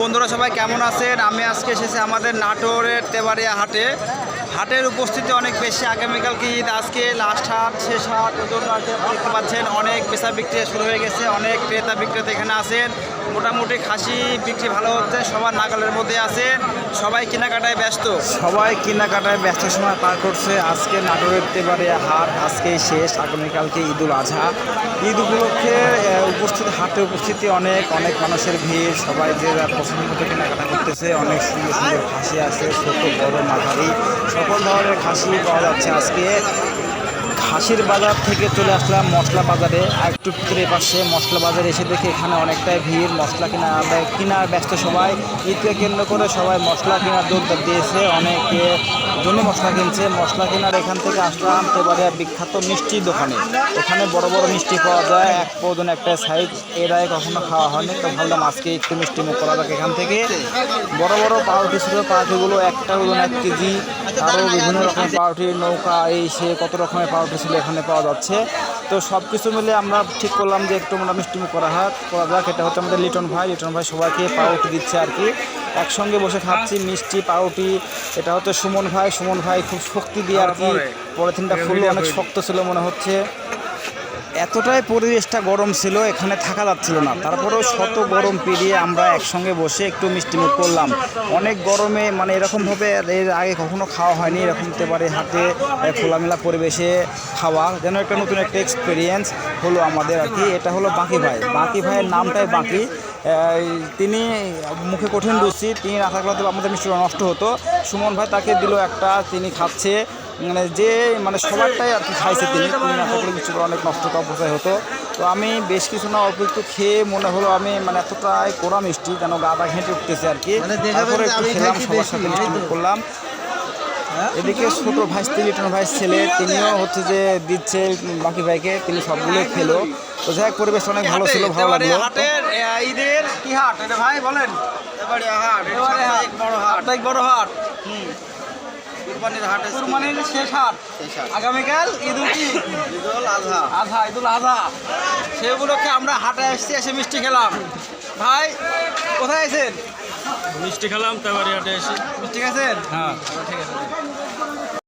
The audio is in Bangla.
বন্ধুরা সবাই কেমন আছেন? আমি আজকে এসেছি আমাদের নাটোরের তেবাড়িয়া হাটে। হাটের উপস্থিতি অনেক বেশি। আগামীকালকে ঈদ, আজকে লাস্ট হাট, শেষ হাট। ওজন দেখতে পাচ্ছেন অনেক বেচা বিক্রি শুরু হয়ে গেছে। অনেক ক্রেতা বিক্রেতা এখানে আছেন। মোটামুটি খাসি বিক্রি ভালো হচ্ছে, সবার নাগালের মধ্যে আছে। সবাই কেনাকাটায় ব্যস্ত, সময় পার করছে। আজকে নাটোরের তেবাড়িয়া হাট আজকেই শেষ, আগামীকালকে ঈদুল আজহা। ঈদ উপলক্ষে হাটে উপস্থিতি অনেক মানুষের ভিড়। সবাই যে যার পছন্দ মতো কেনাকাটা করতেছে। অনেক সুন্দর সুন্দর খাসি আছে, ছোট বড় মাঝারি সকল ধরনের খাসি পাওয়া যাচ্ছে আজকে। খাসির বাজার থেকে চলে আসলাম মশলা বাজারে। আর একটু ভিতরে পাশে মশলা বাজারে এসে দেখি এখানে অনেকটাই ভিড়। মশলা কেনার ব্যস্ত সবাই। ঈদকে কেন্দ্র করে সবাই মশলা কেনার জোরদার দিয়েছে। অনেকে জমি মশলা কিনছে। মশলা কেনার এখান থেকে আসলাম তেবাড়িয়া বিখ্যাত মিষ্টির দোকানে। এখানে বড় বড় মিষ্টি পাওয়া যায়, এক ওজন একটা সাইজ। এর আগে কখনো খাওয়া হয়নি, তো ভাবলাম আজকে একটু মিষ্টি মুখ করা যাক। এখান থেকে বড় বড় পাউরুটি ছিল, পাউরুটিগুলো একটা ওজন 1 কেজি। আরও বিভিন্ন রকমের পাউরুটি, নৌকা, এই সে কত রকমের পাউরুটি ছিল এখানে পাওয়া যাচ্ছে। তো সব কিছু মিলে আমরা ঠিক করলাম যে একটু আমরা মিষ্টি মুখ করা যাক। এটা হচ্ছে আমাদের লিটন ভাই সবাইকে পাউরুটি দিচ্ছে আর কি। একসঙ্গে বসে খাচ্ছি মিষ্টি পাউরুটি। এটা হচ্ছে সুমন ভাই খুব শক্তি দিয়ে আর কি পলিথিনটা খুলে, অনেক শক্ত ছিল মনে হচ্ছে। এতটাই পরিবেশটা গরম ছিল, এখানে থাকা যাচ্ছিল না। তারপরেও শত গরম পেরিয়ে আমরা একসঙ্গে বসে একটু মিষ্টিমুখ করলাম। অনেক গরমে মানে এরকমভাবে এর আগে কখনো খাওয়া হয়নি। এরকম তেবারে হাটে খোলামেলা পরিবেশে খাওয়া যেন একটা নতুন একটা এক্সপিরিয়েন্স হলো আমাদের আর কি। এটা হলো বাঁকি ভাইয়ের নামটাই বাঁকি। তিনি মুখে কঠিন রুচি, তিনি না থাকলে তো আমাদের মিষ্টিটা নষ্ট হতো। সুমন ভাই তাকে দিল একটা, তিনি খাচ্ছে। মানে সবারটাই আর কি খাইছে তিনি না থাকলে মিষ্টিটা অনেক নষ্ট অবস্থায় হতো। তো আমি বেশ কিছু না অল্প একটু খেয়ে মনে হলো আমি মানে এতটাই কড়া মিষ্টি যেন গাটা ঘেঁটে উঠতেছে আর কি। তারপরে একটু খেলাম, সবার সাথে মিষ্টি করলাম। এদিকে ছোট ভাই লিটন ভাইয়ের ছেলে, তিনিও হচ্ছে যে দিচ্ছে বাকি ভাইকে, তিনি সবগুলোই খেলো। তো যাই হোক পরিবেশ অনেক ভালো ছিল, ভালো লাগলো। ঈদের কি হাট এটা ভাই বলেন? বড় হাট, কুরবানির শেষ হাট। আগামীকাল ঈদুল আজহা। সেগুলোকে আমরা হাটে এসে মিষ্টি খেলাম। ভাই কোথায় আছেন? মিষ্টি খেলাম তেবাড়িয়া হাটে এসে। মিষ্টি খাচ্ছেন? হ্যাঁ, ঠিক আছে।